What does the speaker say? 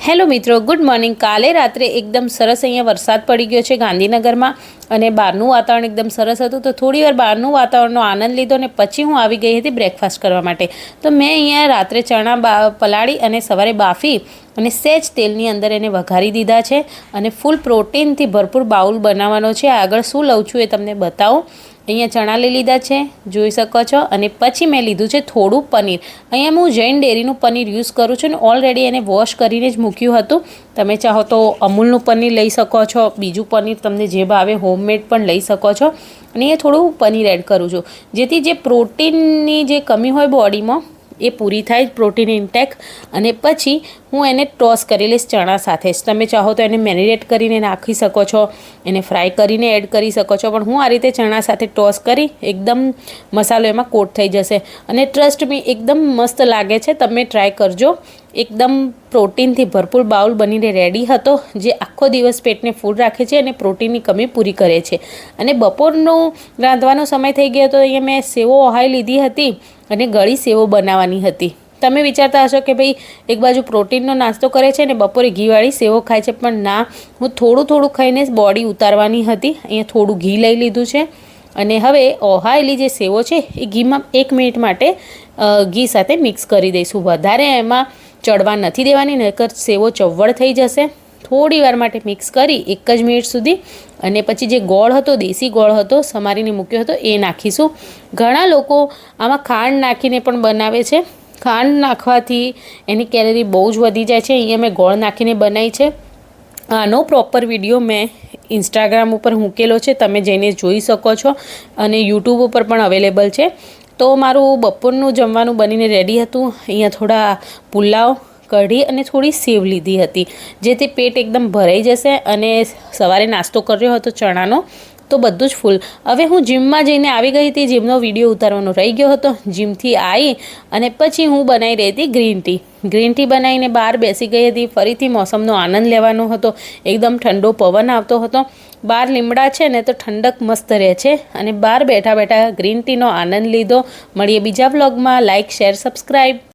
Hello મિત્રો, good morning. કાલે રાત્રે એકદમ સરસ અહીંયા વરસાદ પડી ગયો છે ગાંધીનગરમાં અને બહારનું વાતાવરણ એકદમ સરસ હતું। તો થોડી વાર બહારનું વાતાવરણનો આનંદ લીધો અને પછી હું આવી ગઈ હતી બ્રેકફાસ્ટ કરવા માટે। તો મેં અહીંયા રાત્રે ચણા પલાળી અને સવારે બાફી અને સહેજ તેલની અંદર એને વઘારી દીધા છે અને ફૂલ પ્રોટીનથી ભરપૂર બાઉલ બનાવવાનો છે। આગળ શું લઉં છું એ તમને બતાવું। અહીંયા ચણા લઈ લીધા છે, જોઈ શકો છો। અને પછી મેં લીધું છે થોડું પનીર। અહીંયા હું જૈન ડેરીનું પનીર યુઝ કરું છું અને ઓલરેડી એને વોશ કરીને જ મૂક્યું હતું। તમે ચાહો તો અમૂલનું પનીર લઈ શકો છો, બીજું પનીર તમને જે ભાવે હોમમેડ પણ લઈ શકો છો। અને એ થોડું પનીર એડ કરું છું જેથી જે પ્રોટીનની જે કમી હોય બોડીમાં એ પૂરી થાય, પ્રોટીન ઇન્ટેક। અને પછી હું એને ટોસ કરી લઈશ ચણા સાથે જ। તમે ચાહો તો એને મેરિનેટ કરીને નાખી શકો છો, એને ફ્રાય કરીને એડ કરી શકો છો, પણ હું આ રીતે ચણા સાથે ટોસ કરી એકદમ મસાલો એમાં કોટ થઈ જશે અને ટ્રસ્ટ મી એકદમ મસ્ત લાગે છે। તમે ટ્રાય કરજો। એકદમ પ્રોટીનથી ભરપૂર બાઉલ બનીને રેડી હતો જે આખો દિવસ પેટને ફૂલ રાખે છે અને પ્રોટીનની કમી પૂરી કરે છે। અને બપોરનો રાંધવાનો સમય થઈ ગયો હતો। અહીંયા મેં સેવો ઓહાઈ લીધી હતી અને ગળી સેવો બનાવવાની હતી। તમે વિચારતા હશો કે ભાઈ એક બાજુ પ્રોટીનનો નાસ્તો કરે છે ને બપોરે ઘીવાળી સેવો ખાય છે, પણ ના, હું થોડું ખાઈને જ બોડી ઉતારવાની હતી। અહીંયા થોડું ઘી લઈ લીધું છે અને હવે ઓહાયેલી જે સેવો છે એ ઘીમાં 1 મિનિટ માટે ઘી સાથે મિક્સ કરી દઈશું। વધારે એમાં ચડવા નથી દેવાની, નહીંતર સેવો ચવડ થઈ જશે। થોડી વાર માટે મિક્સ કરી 1 જ મિનિટ સુધી અને પછી જે ગોળ હતો, દેશી ગોળ હતો, સમારીને મૂક્યો હતો, એ નાખીશું। ઘણા લોકો આમાં ખાંડ નાખીને પણ બનાવે છે। ખાંડ નાખવાથી એની કેલરી બહુ જ વધી જાય છે। અહીંયા મેં ગોળ નાખીને બનાવી છે। આનો પ્રોપર વિડીયો મેં ઇન્સ્ટાગ્રામ ઉપર મૂકેલો છે, તમે જઈને જોઈ શકો છો અને યુટ્યુબ ઉપર પણ અવેલેબલ છે। તો મારું બપોરનું જમવાનું બનીને રેડી હતું। અહીંયા થોડા પુલાવ, કઢી અને થોડી સેવ લીધી હતી જેથી પેટ એકદમ ભરાઈ જશે। અને સવારે નાસ્તો કર્યો હતો ચણાનો, તો બધું જ ફૂલ। હવે હું જીમમાં જઈને આવી ગઈ હતી, જીમનો વિડીયો ઉતારવાનો રહી ગયો હતો। જીમથી આવી અને પછી હું બનાવી રહી હતી ગ્રીન ટી। ગ્રીન ટી બનાવીને બહાર બેસી ગઈ હતી। ફરીથી મોસમનો આનંદ લેવાનો હતો। એકદમ ઠંડો પવન આવતો હતો। બહાર લીમડા છે ને તો ઠંડક મસ્ત રહે છે અને બહાર બેઠા બેઠા ગ્રીન ટીનો આનંદ લીધો। મળીએ બીજા વ્લોગમાં। Like, share, subscribe.